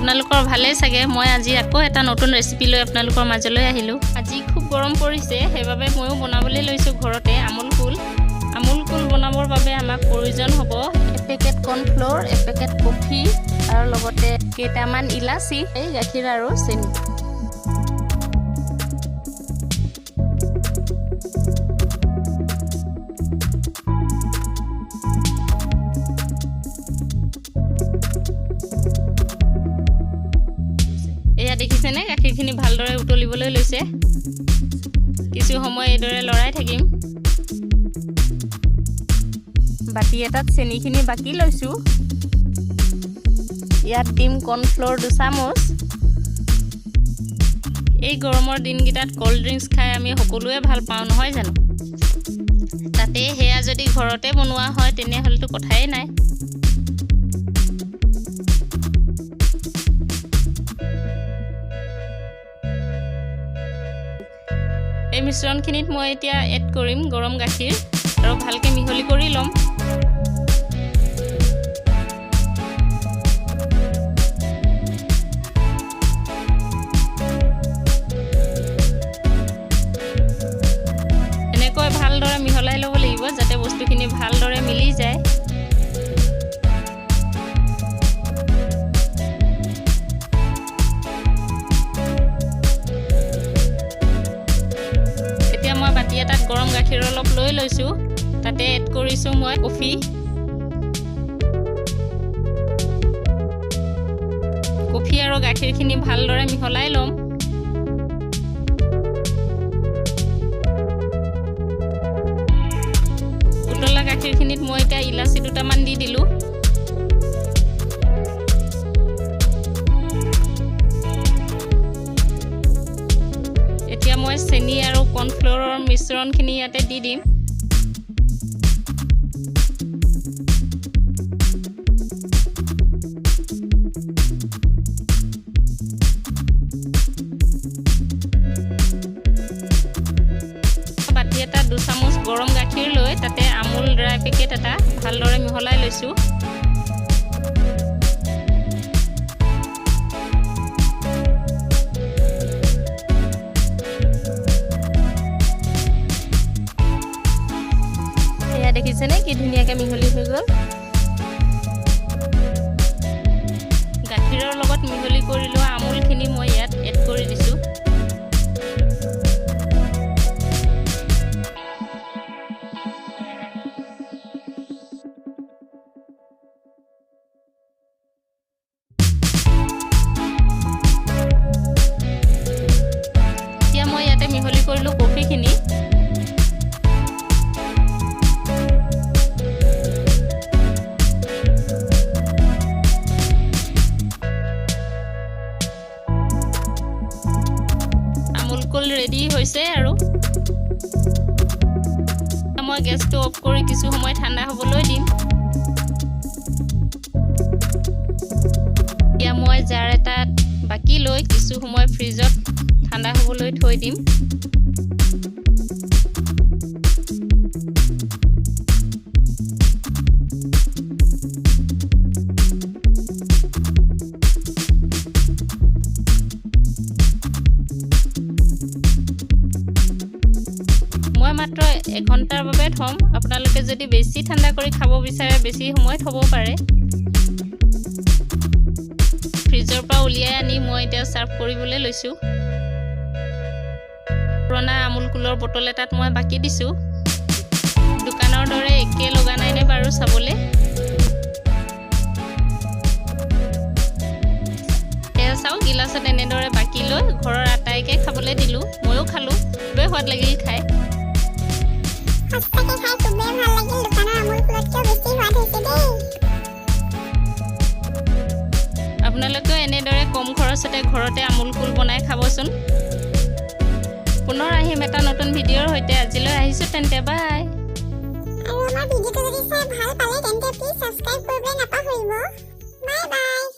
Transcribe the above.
আপোনালোকৰ ভালে চাগে মই আজি আকৌ এটা নতুন ৰেচিপি লৈ আপোনালোকৰ মাজলৈ আহিলোঁ আজি খুব গৰম পৰিছে সেইবাবে ময়ো বনাবলৈ লৈছোঁ ঘৰতে আমুল কুল বনাবৰ বাবে আমাক প্ৰয়োজন হ'ব এপেকেট কৰ্ণফ্লোৰ এপেকেট কফি আৰু লগতে কেইটামান ইলাচি এই গাখীৰ আৰু চেনি এয়া দেখিছেনে গাখীৰখিনি ভালদৰে উতলিবলৈ লৈছে কিছু সময় এইদৰে লৰাই থাকিম বাটি এটাত চেনিখিনি বাকি লৈছোঁ ইয়াত দিম কৰ্ণফ্লোৰ 2 চামুচ এই গৰমৰ দিনকেইটাত কোল্ড ড্ৰিংকছ খাই আমি সকলোৱে ভাল পাওঁ নহয় জানো তাতে হেয়া যদি ঘৰতে বনোৱা হয় তেনেহ'লেতো কথাই নাই এই মিশ্ৰণখিনিত মই এতিয়া এড কৰিম গৰম গাখীৰ আৰু ভালকৈ মিহলি কৰি ল'ম এনেকৈ ভালদৰে মিহলাই ল'ব লাগিব যাতে বস্তুখিনি ভালদৰে মিলি যায় বাটি এটাত গৰম গাখীৰ অলপ লৈ লৈছোঁ তাতে এড কৰিছোঁ মই কফি আৰু গাখীৰখিনি ভালদৰে মিহলাই ল'ম উতলা গাখীৰখিনিত মই এতিয়া ইলাচি দুটামান দি দিলোঁ এতিয়া মই চেনি আৰু কৰ্ণফ্লোৰৰ মিশ্ৰণখিনি ইয়াতে দি দিম বাটি এটা 2 চামুচ গৰম গাখীৰ লৈ তাতে আমুল ড্ৰাই পেকেট এটা ভালদৰে মিহলাই লৈছোঁ দেখিছেনে কি ধুনীয়াকৈ মিহলি হৈ গ'ল গাখীৰৰ লগত মিহলি কৰি লোৱা আমুলখিনি মই ইয়াত এড কৰি দিছোঁ এতিয়া মই ইয়াতে মিহলি কৰিলোঁ কফিখিনি ৰেডি হৈছে আৰু মই গেছটো অফ কৰি কিছু সময় ঠাণ্ডা হ'বলৈ দিম এতিয়া মই জাৰ এটাত বাকি লৈ কিছু সময় ফ্ৰিজত ঠাণ্ডা হ'বলৈ থৈ দিম মাত্ৰ 1 ঘণ্টাৰ বাবে থম আপোনালোকে যদি বেছি ঠাণ্ডা কৰি খাব বিচাৰে বেছি সময় থব পাৰে ফ্ৰিজৰ পৰা উলিয়াই আনি মই এতিয়া সাৰ্ভ কৰিবলৈ লৈছোঁ পুৰণা আমুল কুলৰ বটল এটাত মই বাকি দিছোঁ দোকানৰ দৰে একে লগা নাই নে বাৰু চাবলৈ এয়া চাওক গিলাচত এনেদৰে বাকি লৈ ঘৰৰ আটাইকে খাবলৈ দিলোঁ ময়ো খালোঁ খুবেই সোৱাদ লাগিল খাই সঁচাকে খাই খুবেই ভাল লাগিল দোকানৰ আমুল কুলতকৈ বেছি সোৱাদ হৈছে দেই আপোনালোকেও এনেদৰে কম খৰচতে ঘৰতে আমুল কুল বনাই খাবচোন পুনৰ আহিম এটা নতুন ভিডিঅ'ৰ সৈতে আজিলৈ আহিছোঁ তেন্তে বাই আৰু আমাৰ ভিডিঅ'টো যদি চাই ভাল পালে তেন্তে প্লিজ সাবস্ক্ৰাইব কৰিবলৈ নাপাহৰিব বাই বাই